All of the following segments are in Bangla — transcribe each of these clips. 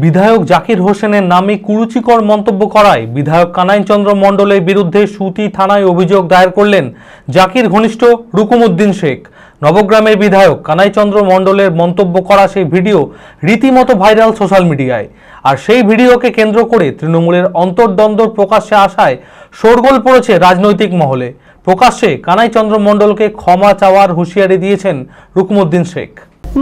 বিধায়ক জাকির হোসেনের নামে কুরুচিকর মন্তব্য করায় বিধায়ক কানাই চন্দ্র মণ্ডলের বিরুদ্ধে সুতি থানায় অভিযোগ দায়ের করলেন জাকির ঘনিষ্ঠ রুকুমউদ্দিন শেখ। নবগ্রামের বিধায়ক কানাই চন্দ্র মণ্ডলের মন্তব্য করা সেই ভিডিও রীতিমতো ভাইরাল সোশ্যাল মিডিয়ায়। আর সেই ভিডিওকে কেন্দ্র করে তৃণমূলের অন্তর্দ্বন্দ্ব প্রকাশ্যে আসায় শোরগোল পড়েছে রাজনৈতিক মহলে। প্রকাশ্যে কানাই চন্দ্র মণ্ডলকে ক্ষমা চাওয়ার হুঁশিয়ারি দিয়েছেন রুকুমউদ্দিন শেখ।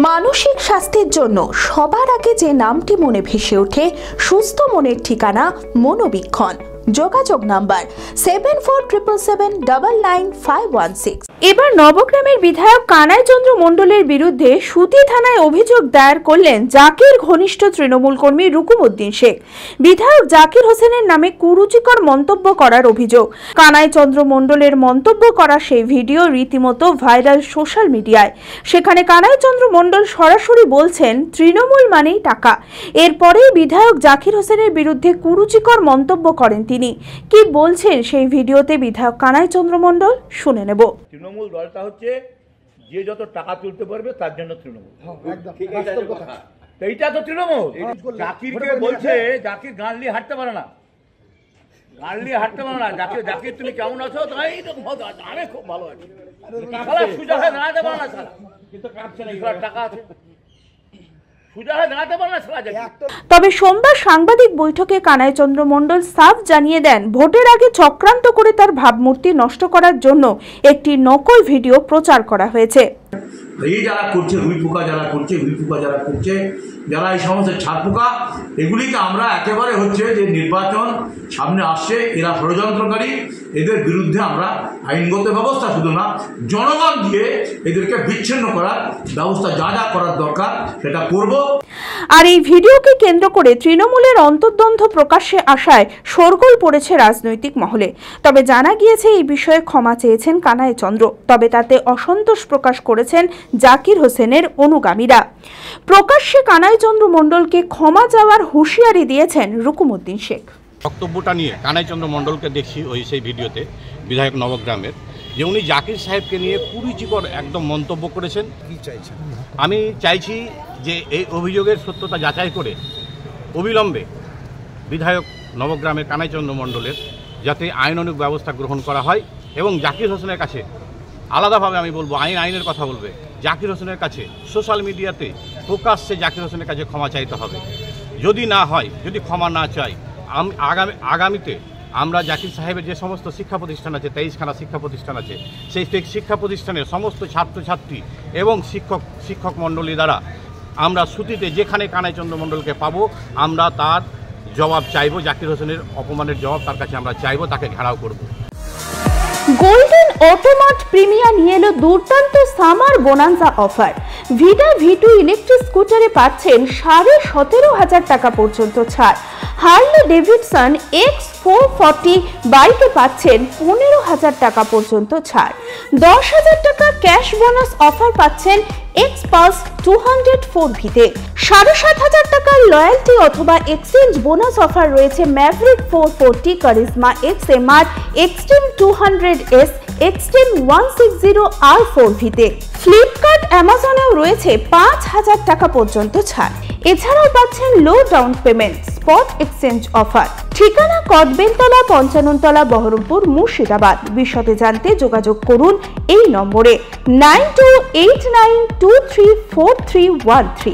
মানসিক স্বাস্থ্যের জন্য সবার আগে যে নামটি মনে ভেসে ওঠে সুস্থ মনের ঠিকানা মনোবীক্ষণ। যোগাযোগ নাম্বার 7477799516। এবার নবগ্রামের বিধায়ক কানাই চন্দ্র মণ্ডলের বিরুদ্ধে সুতি থানায় অভিযোগ দায়ের করলেন জাকির ঘনিষ্ঠ তৃণমূল কর্মী রুকুমউদ্দিন শেখ। বিধায়ক জাকির হোসেনের নামে কুরুচিকর মন্তব্য করার অভিযোগ। কানাই চন্দ্র মণ্ডলের মন্তব্য করা সেই ভিডিও রীতিমতো ভাইরাল সোশ্যাল মিডিয়ায়। সেখানে কানাই চন্দ্র মণ্ডল সরাসরি বলছেন তৃণমূল মানেই টাকা। এরপরেই বিধায়ক জাকির হোসেনের বিরুদ্ধে কুরুচিকর মন্তব্য করেন তিনি। কি বলছেন সেই ভিডিওতে বিধায়ক কানাই চন্দ্র মণ্ডল, শুনে নেব। তৃণমূল দলটা হচ্ছে যে যত টাকা তুলতে পারবে তার জন্য তৃণমূল। এইটা তো তৃণমূল। জাকিরকে বলছে জাকির গান নিয়ে হাঁটতে পারে না, গান নিয়ে হাঁটতে পারে না। জাকির তুমি কেমন আছো? আমি খুব ভালো আছি। সুজা হয়ে দাঁড়াতে পারে না সারা, কিন্তু টাকা আছে। তবে সোমবার সাংবাদিক বৈঠকে কানাই চন্দ্র মণ্ডল সাফ জানিয়ে দেন, ভোটের আগে চক্রান্ত করে তার ভাবমূর্তি নষ্ট করার জন্য একটি নকল ভিডিও প্রচার করা হয়েছে। এই যারা করছে হুই পোকা যারা করছে, যারা এই সমস্ত ছাদ পোকা, এগুলিকে আমরা একেবারে হচ্ছে যে নির্বাচন সামনে আসছে, এরা ষড়যন্ত্রকারী, এদের বিরুদ্ধে আমরা আইনগত ব্যবস্থা শুধু না জনগণ দিয়ে এদেরকে বিচ্ছিন্ন করার ব্যবস্থা যা যা করার দরকার সেটা করব। আর এই ভিডিওকে কেন্দ্র করে তৃণমূলের অন্তর্দ্বন্দ্ব প্রকাশ্যে আসায় শোরগোল পড়েছে রাজনৈতিক মহলে। তবে জানা গিয়েছে এই বিষয়ে ক্ষমা চেয়েছেন কানাই চন্দ্র, তবে তাতে অসন্তোষ প্রকাশ করেছেন জাকির হোসেনের অনুগামীরা। প্রকাশ্যে কানাই চন্দ্র মণ্ডলকে ক্ষমা চাওয়ার হুঁশিয়ারি দিয়েছেন রুকুমউদ্দিন শেখ। বক্তব্যটা নিয়ে কানাই চন্দ্র মণ্ডলকে দেখছি সেই ভিডিওতে বিধায়ক নবগ্রামের, যে উনি জাকির সাহেবকে নিয়ে কুরুচিকর একদম মন্তব্য করেছেন। কি চাইছেন? আমি চাইছি যে এই অভিযোগের সত্যতা যাচাই করে অবিলম্বে বিধায়ক নবগ্রামের কানাই চন্দ্র মণ্ডলের যাতে আইনানুগ ব্যবস্থা গ্রহণ করা হয় এবং জাকির হোসেনের কাছে আলাদাভাবে আমি বলবো, আইনের কথা বলবে, জাকির হোসেনের কাছে সোশ্যাল মিডিয়াতে প্রকাশ্যে জাকির হোসেনের কাছে ক্ষমা চাইতে হবে। যদি না হয়, যদি ক্ষমা না চাই, আগামীতে আমরা জাকির সাহেবের যে সমস্ত শিক্ষা প্রতিষ্ঠান আছে, 23খানা শিক্ষা প্রতিষ্ঠান আছে, সেই শিক্ষা প্রতিষ্ঠানের সমস্ত ছাত্রছাত্রী এবং শিক্ষক মণ্ডলী দ্বারা আমরা সুতিতে যেখানে কানাই চন্দ্র মণ্ডলকে পাবো আমরা তার জবাব চাইব। জাকির হোসেনের অপমানের জবাব তার কাছে আমরা চাইব, তাকে ঘেরাও করব। গোল্ডেন অটোমার্ট প্রিমিয়া নিয়ে এলো দুর্দান্ত summer bonanza offer. Vida V2 electric স্কুটারে পাচ্ছেন 17,500 টাকা পর্যন্ত ছাড়। হার্লে ডেভিডসন X440 বাইকে পাচ্ছেন 15,000 টাকা পর্যন্ত ছাড়। 10,000 টাকা ক্যাশ বোনাস অফার পাচ্ছেন Xpass 204V-তে। 7,500 টাকার লয়্যালটি অথবা এক্সচেঞ্জ বোনাস অফার রয়েছে Maverick 440, Karizma XMR, Xtreme 200S, Xtreme 160R4V-তে। ফ্লিপকার্ট, অ্যামাজনেও রয়েছে 5,000 টাকা পর্যন্ত ছাড়। এছাড়াও পাচ্ছেন low down payment, spot exchange offer. ঠিকানা কদবেলতলা, 55 তলা, বহরমপুর, মুর্শিদাবাদ। বিশদে জানতে যোগাযোগ করুন এই নম্বরে 9289234313।